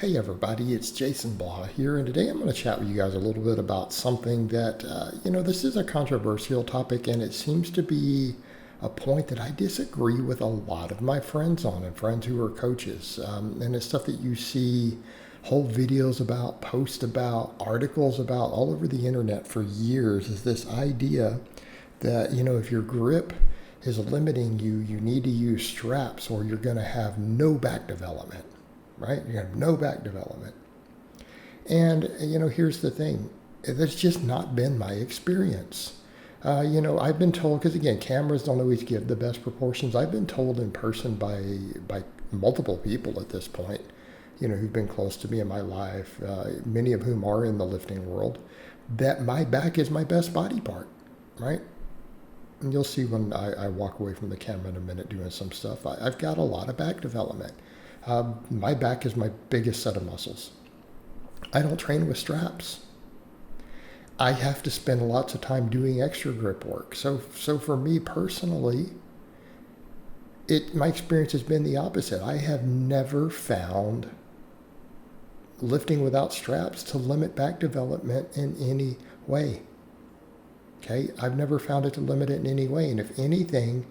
Hey everybody, it's Jason Blaha here, and today I'm going to chat with you guys a little bit about something that, this is a controversial topic, and it seems to be a point that I disagree with a lot of my friends on, and friends who are coaches. And it's stuff that you see whole videos about, posts about, articles about all over the internet for years, is this idea that, if your grip is limiting you, you need to use straps or you're going to have no back development. Right? You have no back development. And, here's the thing. That's just not been my experience. I've been told, because again, cameras don't always give the best proportions. I've been told in person by multiple people at this point, who've been close to me in my life, many of whom are in the lifting world, that my back is my best body part, right? And you'll see when I walk away from the camera in a minute doing some stuff, I've got a lot of back development. My back is my biggest set of muscles. I don't train with straps. I have to spend lots of time doing extra grip work. So for me personally, my experience has been the opposite. I have never found lifting without straps to limit back development in any way. Okay, I've never found it to limit it in any way. And if anything,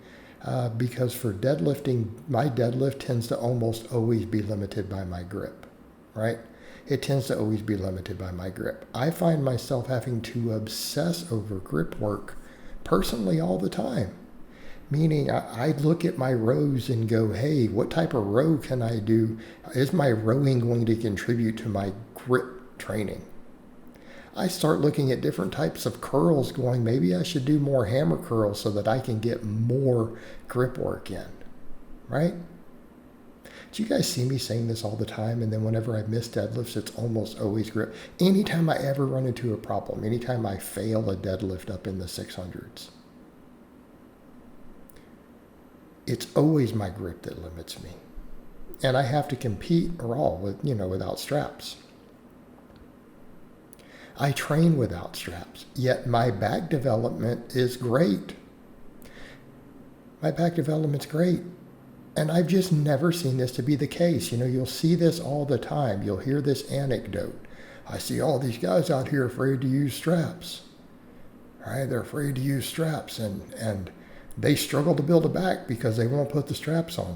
because for deadlifting, my deadlift tends to almost always be limited by my grip, right? It tends to always be limited by my grip. I find myself having to obsess over grip work personally all the time. Meaning I look at my rows and go, hey, what type of row can I do? Is my rowing going to contribute to my grip training? I start looking at different types of curls going, maybe I should do more hammer curls so that I can get more grip work in, right? Do you guys see me saying this all the time? And then whenever I miss deadlifts, it's almost always grip. Anytime I ever run into a problem, anytime I fail a deadlift up in the 600s, it's always my grip that limits me. And I have to compete raw with, without straps. I train without straps, yet my back development is great. My back development's great. And I've just never seen this to be the case. You'll see this all the time. You'll hear this anecdote. I see all these guys out here afraid to use straps. All right, they're afraid to use straps and they struggle to build a back because they won't put the straps on.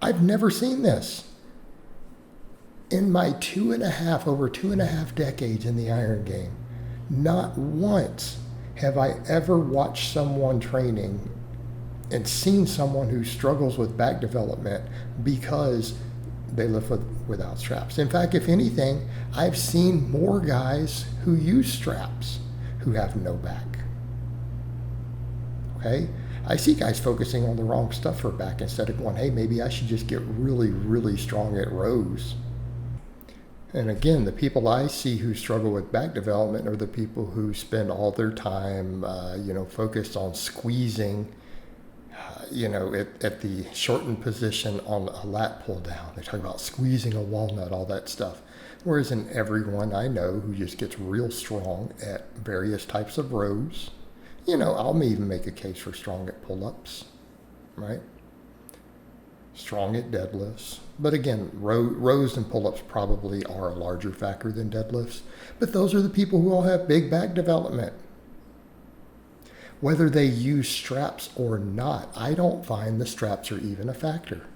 I've never seen this. In my over two and a half decades in the iron game, not once have I ever watched someone training and seen someone who struggles with back development because they lift without straps. In fact, if anything, I've seen more guys who use straps who have no back. Okay? I see guys focusing on the wrong stuff for back instead of going, hey, maybe I should just get really, really strong at rows. And again, the people I see who struggle with back development are the people who spend all their time, focused on squeezing, at the shortened position on a lat pull down. They talk about squeezing a walnut, all that stuff. Whereas in everyone I know who just gets real strong at various types of rows, I'll even make a case for strong at pull-ups, right? Strong at deadlifts. But again, rows and pull-ups probably are a larger factor than deadlifts. But those are the people who all have big back development. Whether they use straps or not, I don't find the straps are even a factor.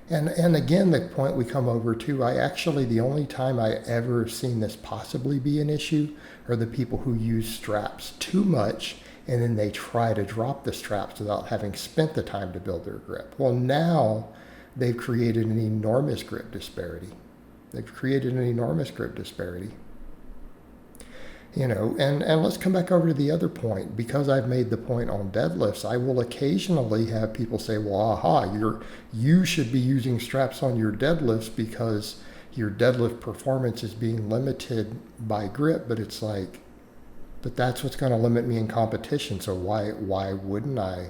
And again, the point we come over to, the only time I ever seen this possibly be an issue are the people who use straps too much and then they try to drop the straps without having spent the time to build their grip. Well, now they've created an enormous grip disparity. And let's come back over to the other point. Because I've made the point on deadlifts, I will occasionally have people say, well, you should be using straps on your deadlifts because your deadlift performance is being limited by grip. But it's like, but that's what's going to limit me in competition. So why wouldn't I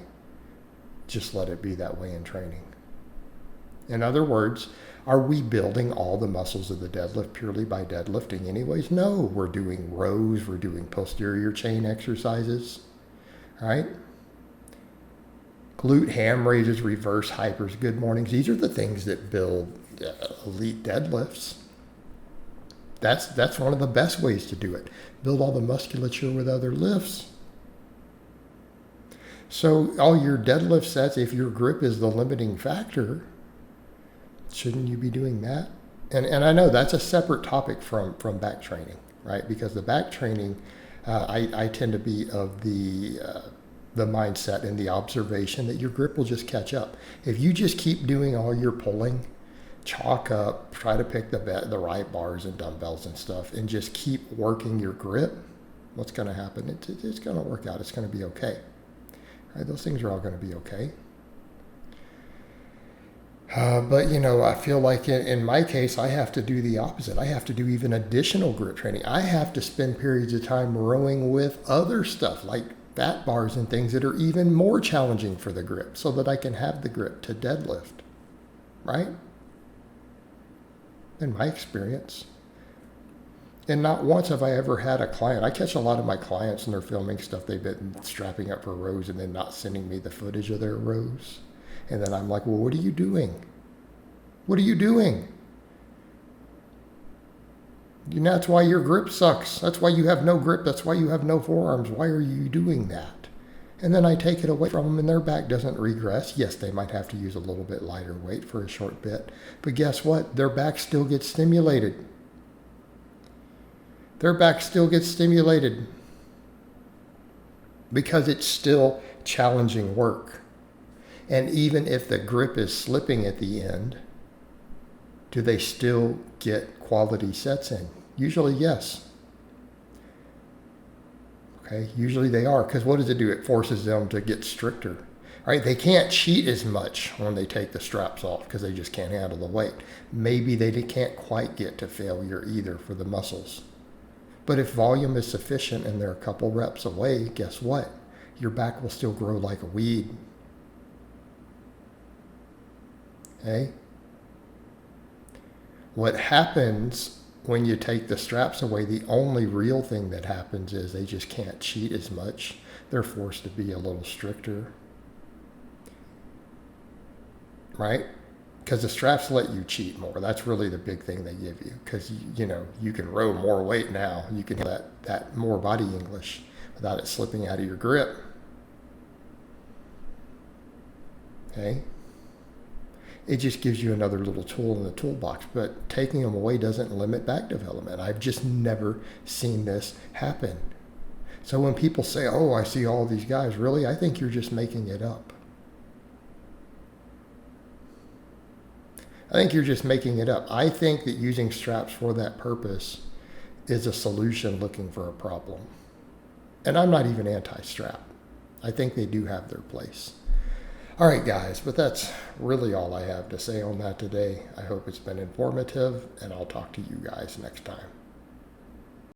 just let it be that way in training? In other words, are we building all the muscles of the deadlift purely by deadlifting anyways? No, we're doing rows, we're doing posterior chain exercises, right? Glute ham raises, reverse hypers, good mornings. These are the things that build elite deadlifts. That's one of the best ways to do it. Build all the musculature with other lifts. So all your deadlift sets, if your grip is the limiting factor, shouldn't you be doing that? And I know that's a separate topic from back training, right? Because the back training, I tend to be of the mindset and the observation that your grip will just catch up. If you just keep doing all your pulling, chalk up, try to pick the right bars and dumbbells and stuff, and just keep working your grip, what's going to happen? It's going to work out. It's going to be okay. Right? Those things are all going to be okay. But, I feel like in my case, I have to do the opposite. I have to do even additional grip training. I have to spend periods of time rowing with other stuff like fat bars and things that are even more challenging for the grip so that I can have the grip to deadlift, right? In my experience. And not once have I ever had a client. I catch a lot of my clients and they're filming stuff they've been strapping up for rows and then not sending me the footage of their rows. And then I'm like, well, what are you doing? What are you doing? That's why your grip sucks. That's why you have no grip. That's why you have no forearms. Why are you doing that? And then I take it away from them and their back doesn't regress. Yes, they might have to use a little bit lighter weight for a short bit. But guess what? Their back still gets stimulated. Their back still gets stimulated because it's still challenging work. And even if the grip is slipping at the end, do they still get quality sets in? Usually, yes. Okay, usually they are, because what does it do? It forces them to get stricter. Right? They can't cheat as much when they take the straps off because they just can't handle the weight. Maybe they can't quite get to failure either for the muscles. But if volume is sufficient and they're a couple reps away, guess what? Your back will still grow like a weed. Okay? What happens when you take the straps away, the only real thing that happens is they just can't cheat as much. They're forced to be a little stricter. Right? Because the straps let you cheat more. That's really the big thing they give you. Because, you can row more weight now. You can have that more body English without it slipping out of your grip. Okay? It just gives you another little tool in the toolbox. But taking them away doesn't limit back development. I've just never seen this happen. So when people say, oh, I see all these guys, really, I think you're just making it up. I think you're just making it up. I think that using straps for that purpose is a solution looking for a problem. And I'm not even anti-strap. I think they do have their place. All right, guys, but that's really all I have to say on that today. I hope it's been informative, and I'll talk to you guys next time.